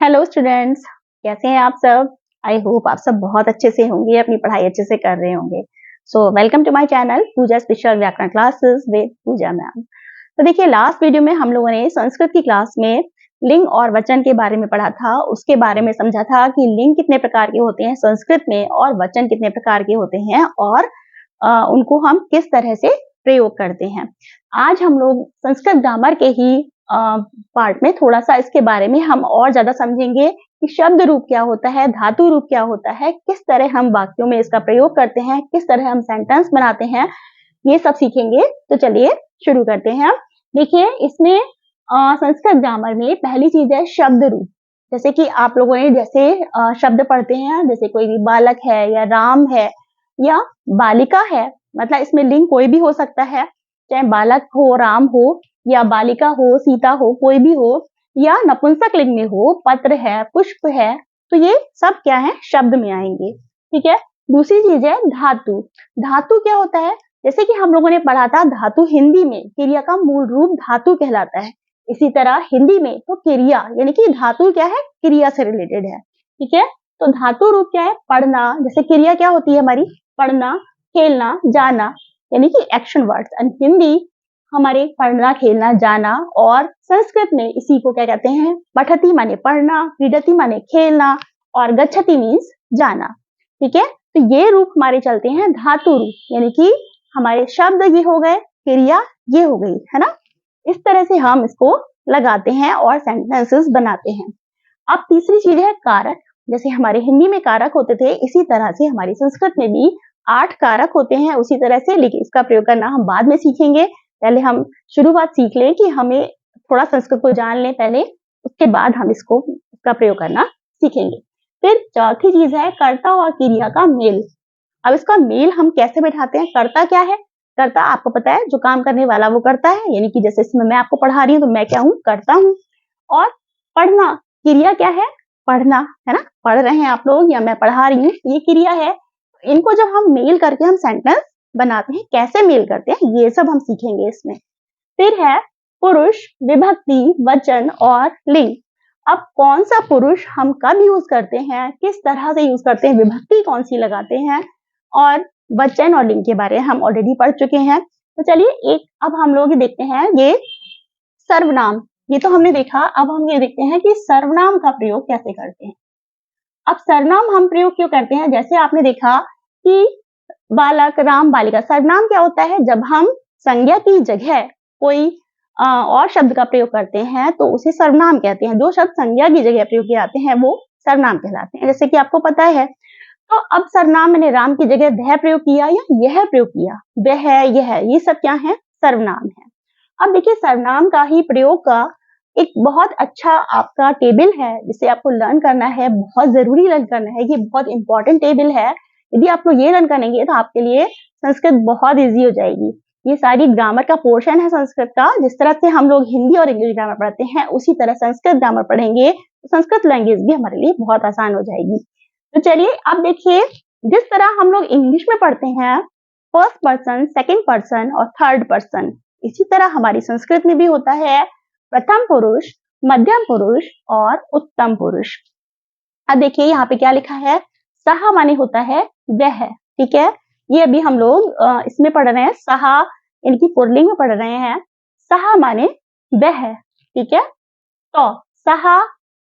Hello students, कैसे हैं आप सब। आई होप आप सब बहुत अच्छे से होंगे, अपनी पढ़ाई अच्छे से कर रहे होंगे। So welcome to my channel Pooja special व्याकरण क्लासेस विद पूजा मैम। तो देखिए, लास्ट वीडियो में हम लोगों ने संस्कृत की क्लास में लिंग और वचन के बारे में पढ़ा था। उसके बारे में समझा था कि लिंग कितने प्रकार के होते हैं संस्कृत में और वचन कितने प्रकार के होते हैं और उनको हम किस तरह से प्रयोग करते हैं। आज हम लोग संस्कृत ग्रामर के ही पार्ट में थोड़ा सा इसके बारे में हम और ज्यादा समझेंगे कि शब्द रूप क्या होता है, धातु रूप क्या होता है, किस तरह हम वाक्यों में इसका प्रयोग करते हैं, किस तरह हम सेंटेंस बनाते हैं, ये सब सीखेंगे। तो चलिए शुरू करते हैं। देखिए, इसमें संस्कृत ग्रामर में पहली चीज है शब्द रूप। जैसे कि आप लोगों ने जैसे शब्द पढ़ते हैं, जैसे कोई भी बालक है या राम है या बालिका है, मतलब इसमें लिंग कोई भी हो सकता है, चाहे बालक हो, राम हो, या बालिका हो, सीता हो, कोई भी हो, या नपुंसक लिंग में हो, पत्र है, पुष्प है, तो ये सब क्या है, शब्द में आएंगे। ठीक है। दूसरी चीज है धातु। धातु क्या होता है, जैसे कि हम लोगों ने पढ़ा था धातु हिंदी में क्रिया का मूल रूप धातु कहलाता है। इसी तरह हिंदी में तो क्रिया यानी कि धातु क्या है, क्रिया से रिलेटेड है। ठीक है। तो धातु रूप क्या है, पढ़ना। जैसे क्रिया क्या होती है हमारी, पढ़ना, खेलना, जाना, यानी कि एक्शन वर्ड्स। एंड हिंदी हमारे पढ़ना, खेलना, जाना। और संस्कृत में इसी को क्या कहते हैं, पठति माने पढ़ना, क्रीडति माने खेलना, और गच्छति मीन्स जाना। ठीक है। तो ये रूप हमारे चलते हैं धातु रूप, यानी कि हमारे शब्द ये हो गए, क्रिया ये हो गई, है ना। इस तरह से हम इसको लगाते हैं और सेंटेंसेस बनाते हैं। अब तीसरी चीज है कारक। जैसे हमारे हिंदी में कारक होते थे, इसी तरह से हमारी संस्कृत में भी 8 कारक होते हैं उसी तरह से, लेकिन इसका प्रयोग करना हम बाद में सीखेंगे। पहले हम शुरुआत सीख लें कि हमें थोड़ा संस्कृत को जान लें पहले, उसके बाद हम इसका प्रयोग करना सीखेंगे। फिर चौथी चीज है कर्ता और क्रिया का मेल। अब इसका मेल हम कैसे बैठाते हैं। कर्ता क्या है, कर्ता आपको पता है जो काम करने वाला वो करता है, यानी कि जैसे इसमें मैं आपको पढ़ा रही हूँ तो मैं क्या हूँ, करता हूँ। और पढ़ना, क्रिया क्या है, पढ़ना, है ना, पढ़ रहे हैं आप लोग या मैं पढ़ा रही हूँ, ये क्रिया है। इनको जब हम मेल करके हम सेंटेंस बनाते हैं, कैसे मेल करते हैं ये सब हम सीखेंगे इसमें। फिर है पुरुष, विभक्ति, वचन और लिंग। अब कौन सा पुरुष हम कब यूज करते हैं, किस तरह से यूज करते हैं, विभक्ति कौन सी लगाते हैं, और वचन और लिंग के बारे में हम ऑलरेडी पढ़ चुके हैं। तो चलिए अब हम लोग देखते हैं ये सर्वनाम। ये तो हमने देखा, अब हम ये देखते हैं कि सर्वनाम का प्रयोग कैसे करते हैं। अब सर्वनाम हम प्रयोग क्यों करते हैं, जैसे आपने देखा कि बालक, राम, बालिका। सर्वनाम क्या होता है, जब हम संज्ञा की जगह कोई और शब्द का प्रयोग करते हैं तो उसे सर्वनाम कहते हैं। जो शब्द संज्ञा की जगह प्रयोग किए जाते हैं वो सर्वनाम कहलाते हैं। जैसे कि आपको पता है, तो अब सर्वनाम मैंने राम की जगह वह प्रयोग किया या यह प्रयोग किया, वह, यह, ये सब क्या है, सर्वनाम है। अब देखिए, सर्वनाम का ही प्रयोग का एक बहुत अच्छा आपका टेबल है जिसे आपको लर्न करना है, बहुत जरूरी लर्न करना है, ये बहुत इंपॉर्टेंट टेबल है। यदि आप लोग ये लर्न करेंगे तो आपके लिए संस्कृत बहुत इजी हो जाएगी। ये सारी ग्रामर का पोर्शन है संस्कृत का। जिस तरह से हम लोग हिंदी और इंग्लिश ग्रामर पढ़ते हैं, उसी तरह संस्कृत ग्रामर पढ़ेंगे तो संस्कृत लैंग्वेज भी हमारे लिए बहुत आसान हो जाएगी। तो चलिए अब देखिए, जिस तरह हम लोग इंग्लिश में पढ़ते हैं फर्स्ट पर्सन, सेकंड पर्सन और थर्ड पर्सन, इसी तरह हमारी संस्कृत में भी होता है प्रथम पुरुष, मध्यम पुरुष और उत्तम पुरुष। अब देखिए यहाँ पे क्या लिखा है, सहा माने होता है वह। ठीक है। ये अभी हम लोग इसमें पढ़ रहे हैं, सहा इनकी पुल्लिंग में पढ़ रहे हैं। सहा माने वह। ठीक है। तो सहा,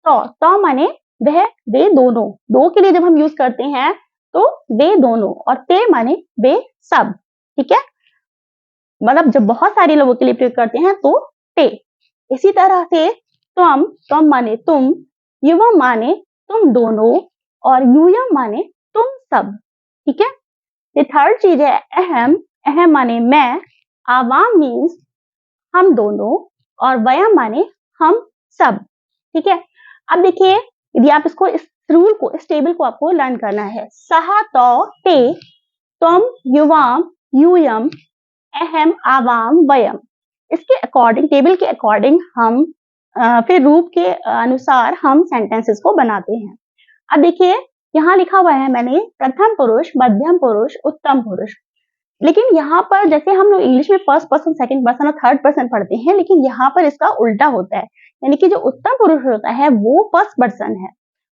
तो माने वह, वे दोनों। दो के लिए जब हम यूज करते हैं तो वे दोनों, और ते माने वे सब। ठीक है। मतलब जब बहुत सारे लोगों के लिए प्रयोग करते हैं तो ते। इसी तरह से तुम माने तुम, युवम माने तुम दोनों, और यूयम माने तुम सब। ठीक है। ये थर्ड चीज है अहम। अहम माने मैं, आवाम मीन्स हम दोनों, और वयम माने हम सब। ठीक है। अब देखिए, यदि आप इस रूल को, इस टेबल को आपको लर्न करना है, सहा, तो, ते, तुम, युवाम, यूयम, अहम, आवाम, वयम, इसके अकॉर्डिंग, टेबल के अकॉर्डिंग हम फिर रूप के अनुसार हम सेंटेंसेस को बनाते हैं। अब देखिए यहाँ लिखा हुआ है मैंने प्रथम पुरुष, मध्यम पुरुष, उत्तम पुरुष। लेकिन यहाँ पर जैसे हम लोग इंग्लिश में फर्स्ट पर्सन, सेकंड पर्सन और थर्ड पर्सन पढ़ते हैं, लेकिन यहाँ पर इसका उल्टा होता है। यानी कि जो उत्तम पुरुष होता है वो फर्स्ट पर्सन है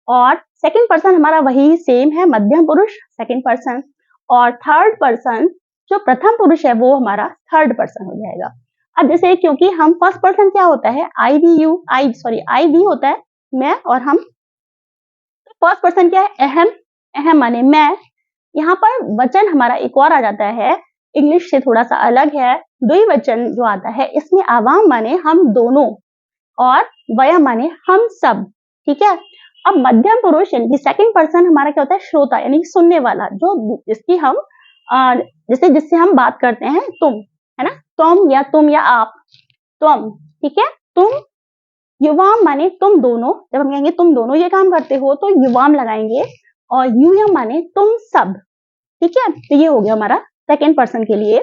और सेकंड पर्सन हमारा वही सेम है, मध्यम पुरुष सेकंड पर्सन, और थर्ड पर्सन जो प्रथम पुरुष है वो हमारा थर्ड पर्सन हो जाएगा। अब जैसे क्योंकि हम फर्स्ट पर्सन क्या होता है, आई वी होता है मैं और हम। फर्स्ट पर्सन क्या है, अहम, अहम माने मैं। यहाँ पर वचन हमारा एक और आ जाता है, इंग्लिश से थोड़ा सा अलग है, द्विवचन जो आता है इसमें आवाम माने हम दोनों और वयम माने हम सब, ठीक है। अब मध्यम पुरुष यानी कि सेकंड पर्सन हमारा क्या होता है, श्रोता यानी सुनने वाला, जो जिसकी हम जिससे हम बात करते हैं, तुम, है ना, तुम या आप, तुम, ठीक है। तुम, युवाम माने तुम दोनों, जब हम कहेंगे तुम दोनों ये काम करते हो तो युवाम लगाएंगे, और यूयम माने तुम सब, ठीक है। तो ये हो गया हमारा सेकंड पर्सन के लिए।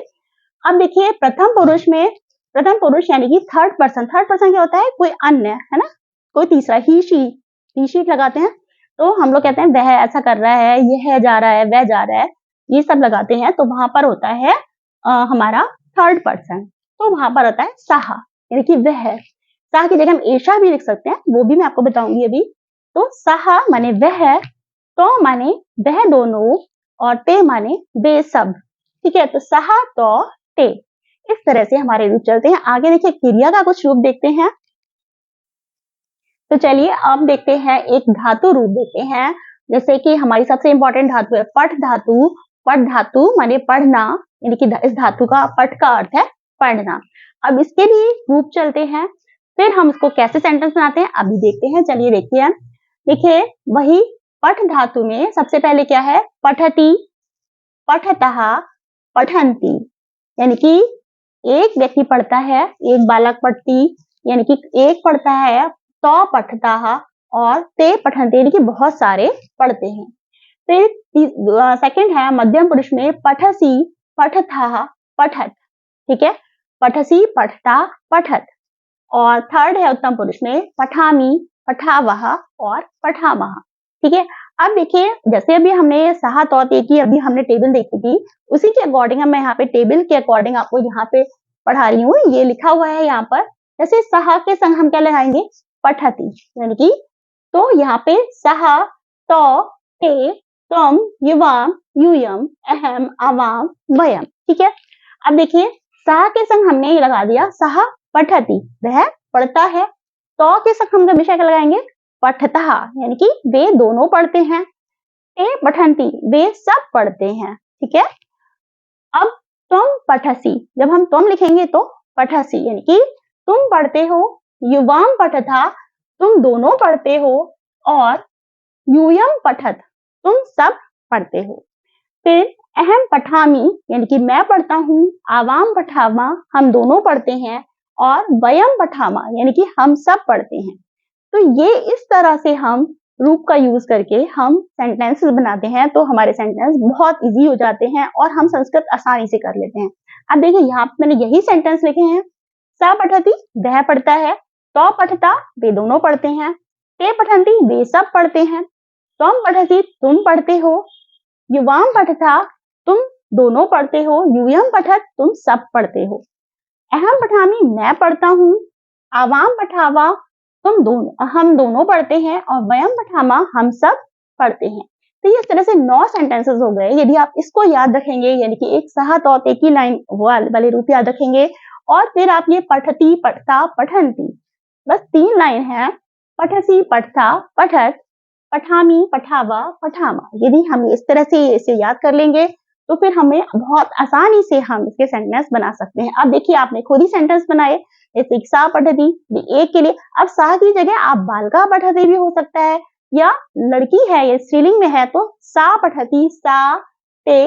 अब देखिए प्रथम पुरुष यानी कि थर्ड पर्सन क्या होता है, कोई अन्य, है ना, कोई तीसरा, ही शी लगाते हैं तो हम लोग कहते हैं वह ऐसा कर रहा है, यह जा रहा है, वह जा रहा है, ये सब लगाते हैं तो वहां पर होता है हमारा थर्ड पर्सन, तो वहां पर होता है सहा, यानी कि वह। सहा की जगह हम एशा भी लिख सकते हैं, वो भी मैं आपको बताऊंगी अभी। तो सहा माने वह, तो माने वह दोनों, और ते माने वे सब, ठीक है। तो सहा, तो, ते, इस तरह से हमारे रूप चलते हैं। आगे देखिए क्रिया का कुछ रूप देखते हैं। तो चलिए अब देखते हैं एक धातु रूप देखते हैं, जैसे कि हमारी सबसे इंपॉर्टेंट धातु है पठ धातु। पठ धातु माने पढ़ना, यानी कि इस धातु का पठ का अर्थ है पढ़ना। अब इसके भी रूप चलते हैं, फिर हम इसको कैसे सेंटेंस बनाते हैं अभी देखते हैं। चलिए देखिए, देखिए वही पठ धातु में सबसे पहले क्या है, पठती, पठतः, पठन्ति, यानी कि एक व्यक्ति पढ़ता है, एक बालक पढ़ती, यानी कि एक पढ़ता है, तो पठता और ते पठन्ति, यानी कि बहुत सारे पढ़ते हैं। फिर सेकंड है मध्यम पुरुष में पठसी, पठथा, पठत, ठीक है, पठसी, पठता, पठत। और थर्ड है उत्तम पुरुष में पठामी, पठावह और पठामह, ठीक है। अब देखिए जैसे अभी हमने सहा तौ ते की अभी हमने टेबल देखी थी, उसी के अकॉर्डिंग मैं यहाँ पे टेबल के अकॉर्डिंग आपको यहाँ पे पढ़ा रही हूँ। ये लिखा हुआ है यहाँ पर, जैसे सहा के संग हम क्या लगाएंगे, पठती, यानी कि तो यहाँ पे सहा, तो, ते, तुम, युवाम, यूयम, अहम, आवाम, वयम, ठीक है। अब देखिए सहा के संग हमने लगा दिया सहा पठती, वह पढ़ता है। तो के संग हम हमेशा क्या लगाएंगे, पठतः, यानी कि वे दोनों पढ़ते हैं। ते पठन्ति, वे सब पढ़ते हैं, ठीक है। अब तुम पठसी, जब हम तुम लिखेंगे तो पठसी, यानी कि तुम पढ़ते हो। युवाम पठथा, तुम दोनों पढ़ते हो, और यूयम पठत, तुम सब पढ़ते हो। फिर अहम पठामी, यानी कि मैं पढ़ता हूँ। आवाम पठामा, हम दोनों पढ़ते हैं, और वयम पठामा, यानी कि हम सब पढ़ते हैं। तो ये इस तरह से हम रूप का यूज करके हम सेंटेंसेस बनाते हैं, तो हमारे सेंटेंस बहुत इजी हो जाते हैं और हम संस्कृत आसानी से कर लेते हैं। अब देखिए यहाँ पे मैंने यही सेंटेंस लिखे हैं, सा पठती, वह पढ़ता है, तो पठता, वे दोनों पढ़ते हैं, ते पठन्ति, वे सब पढ़ते हैं, तुम पठती, तुम पढ़ते हो, युवाम पठथा, तुम दोनों पढ़ते हो, यूयम पठत, तुम सब पढ़ते हो, अहम पठामी, मैं पढ़ता हूँ, आवाम पठावा, हम दोनों पढ़ते हैं, और वयम पठामा, हम सब पढ़ते हैं। तो ये इस तरह से 9 सेंटेंसेस हो गए। यदि आप इसको याद रखेंगे, यानी कि एक सहा तौ ते की लाइन वाले रूप याद रखेंगे, और फिर आप ये पठती, पठता, पठन्ति, बस 3 लाइन है, पठसी, पठता, पठत, पठामी, पठावा, पठामा। यदि हम इस तरह से इसे याद कर लेंगे तो फिर हमें बहुत आसानी से हम इसके सेंटेंस बना सकते हैं। अब देखिए आपने खुद ही सेंटेंस बनाए, जैसे सा पठती, एक के लिए, अब सा की जगह आप बालका पठती भी हो सकता है, या लड़की है या स्त्रीलिंग में है तो सा पठती, सा, ते,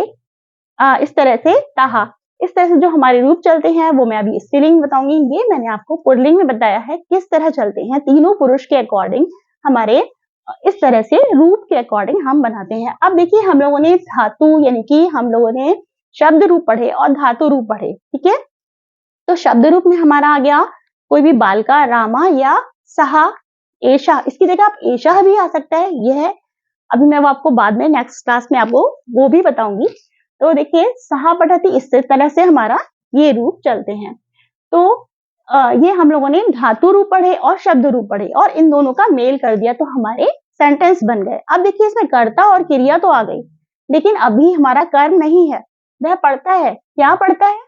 इस तरह से ताहा, इस तरह से जो हमारे रूप चलते हैं वो मैं अभी स्त्रीलिंग बताऊंगी। ये मैंने आपको पुल्लिंग में बताया है किस तरह चलते हैं, तीनों पुरुष के अकॉर्डिंग हमारे इस तरह से रूप के अकॉर्डिंग हम बनाते हैं। अब देखिए हम लोगों ने धातु यानी कि हम लोगों ने शब्द रूप पढ़े और धातु रूप पढ़े, ठीक है। तो शब्द रूप में हमारा आ गया कोई भी बालका, रामा या सहा, एशा, इसकी जगह आप एशा भी आ सकता है, यह अभी मैं वो आपको बाद में नेक्स्ट क्लास में आपको वो भी बताऊंगी। तो देखिए सहा पठती, इस तरह से हमारा ये रूप चलते हैं। तो ये हम लोगों ने धातु रूप पढ़े और शब्द रूप पढ़े और इन दोनों का मेल कर दिया तो हमारे सेंटेंस बन गए। अब देखिए इसमें कर्ता और क्रिया तो आ गई, लेकिन अभी हमारा कर्म नहीं है। वह पढ़ता है, क्या पढ़ता है?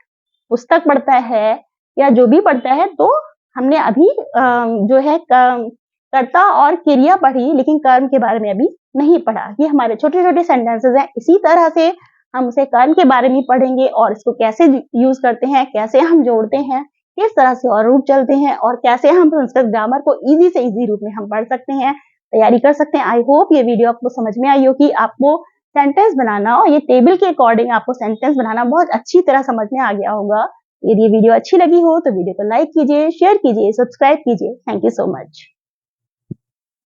पुस्तक पढ़ता है या जो भी पढ़ता है। तो हमने अभी जो है कर्ता और क्रिया पढ़ी, लेकिन कर्म के बारे में अभी नहीं पढ़ा। ये हमारे छोटे-छोटे सेंटेंसेस हैं। इसी तरह से हम उसे कर्म के बारे में पढ़ेंगे और इसको कैसे यूज करते हैं, कैसे हम जोड़ते हैं, किस तरह से और रूप चलते हैं और कैसे हम संस्कृत ग्रामर को इजी से इजी रूप में हम पढ़ सकते हैं, तैयारी कर सकते हैं। आई होप ये वीडियो आपको समझ में आई होगी। आपको सेंटेंस बनाना और ये टेबल के अकॉर्डिंग आपको सेंटेंस बनाना बहुत अच्छी तरह समझ में आ गया होगा। यदि ये वीडियो अच्छी लगी हो तो वीडियो को लाइक कीजिए, शेयर कीजिए, सब्सक्राइब कीजिए। Thank you so much.